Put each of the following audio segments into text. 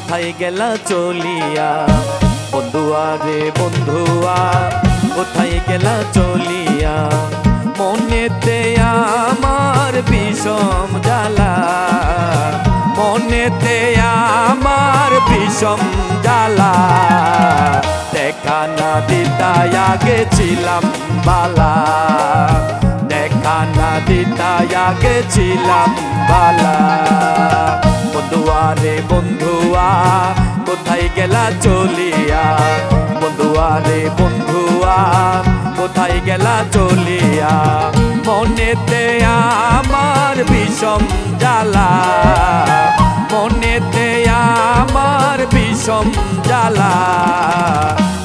কোথায় গেলা চলিয়া বন্ধুয়া রে বন্ধুয়া কোথায় গেলা চলিয়া মনেতে আমার বিষম জ্বালা মনেতে আমার বিষম জ্বালা দেখা না দিতাই গেছিলাম বালা দেখা না দিতাই গেছিলাম বালা বন্ধুয়া রে বন্ধুয়া কোথায় গেলা চলিয়া বন্ধুয়া রে বন্ধুয়া কোথায় গেলা চলিয়া মনেতে আমার বিষম জ্বালা মনেতে আমার বিষম জ্বালা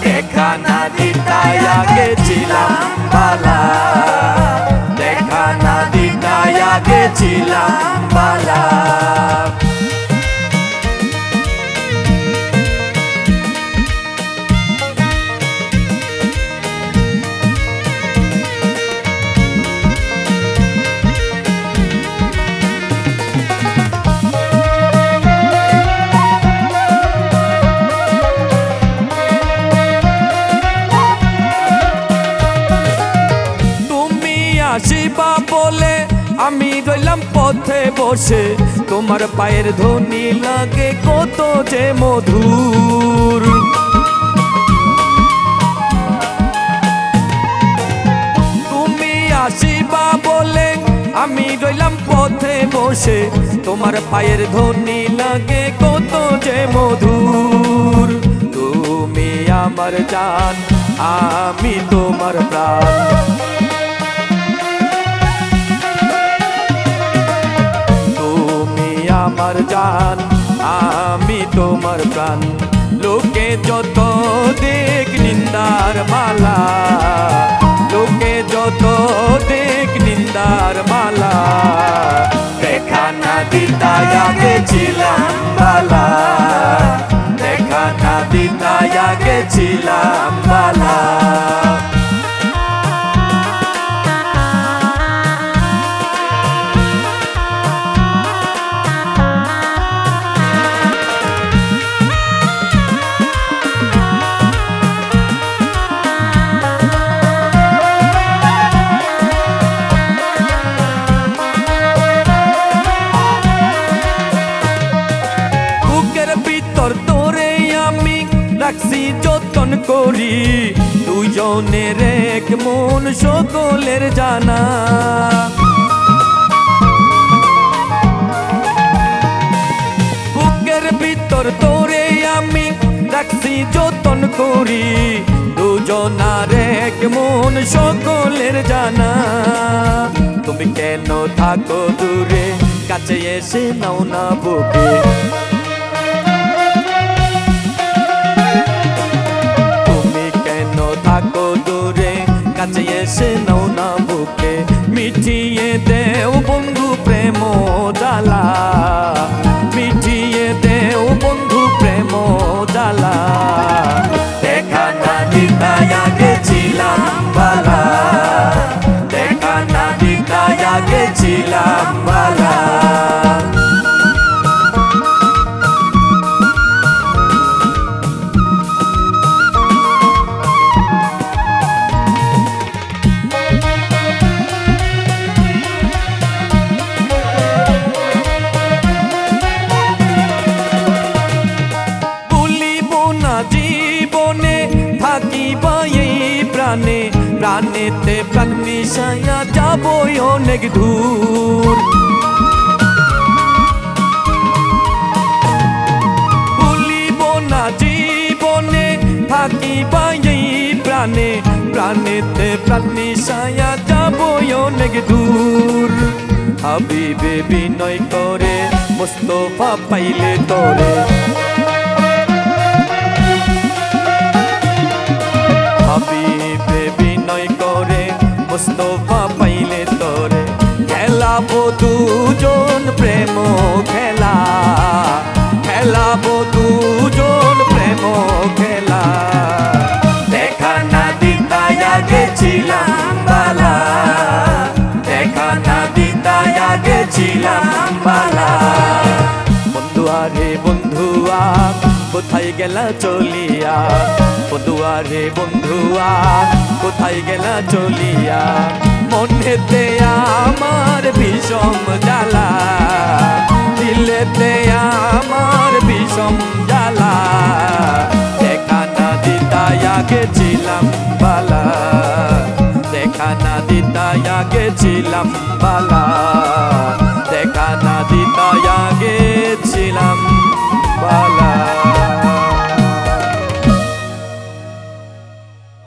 দেখা না দিতাই গেছিলাম বালা দেখা না দিতাই গেছিলাম বালা আসিবা বলে আমি রইলাম পথে বসে তোমার পায়ের ধ্বনি লাগে কত যে মধুর তুমি আসিবা বলে আমি রইলাম পথে বসে তোমার পায়ের ধ্বনি লাগে কত যে মধুর তুমি আমার জান আমি তোমার প্রাণ আমার জান আমি তোমার প্রাণ লোকে যত দেখ নিন্দার মালা লোকে যত দেখ নিন্দার মালা দেখা না দিতাই গেছিলাম বালা দেখা না দিতাই গেছিলাম বালা তোরে আমি রাখছি যতন করি দুজনের এক মন সকলের জানা বুকের ভিতর তোরে আমি রাখছি যতন করি দুজনার এক মন সকলের জানা তুমি কেন থাকো দূরে কাছে এসে নাও না বুকে থাকো দূরে কাছে এসে নাও না বুকে মিটিয়ে দেও বন্ধু প্রেম জ্বালা মিটিয়ে দেও বন্ধু প্রেম জ্বালা দেখা না দিতাই গেছিলাম বালা দেখা না দিতাই গেছিলাম বালা জীবনে থাকিবা এই প্রাণে প্রাণেতে প্রাণ মিশাইয়া যাব অনেক দূর ভুলিব না জীবনে থাকিবা এই প্রাণে প্রাণেতে প্রাণ মিশাইয়া যাব অনেক দূর হাবিবে বিনয় করে মুস্তফা পাইলে তোরে হাবিবে বিনয় করে মুস্তফা পাইলে তোরে খেলাবো দুজন প্রেম খেলা খেলাবো দুজন প্রেম খেলা দেখা না দিতাই গেছিলাম বালা দেখা না দিতাই গেছিলাম বালা বন্ধুয়া রে বন্ধুয়া গেলা চলিয়া বন্ধুয়া রে বন্ধুয়া কোথায় গেলা চলিয়া মনেতে আমার বিষম জ্বালা দিলেতে আমার বিষম জ্বালা দেখা না দিতায়া গেছিলাম বালা দেখা না দিতায়া গেছিলাম বালা দেখা না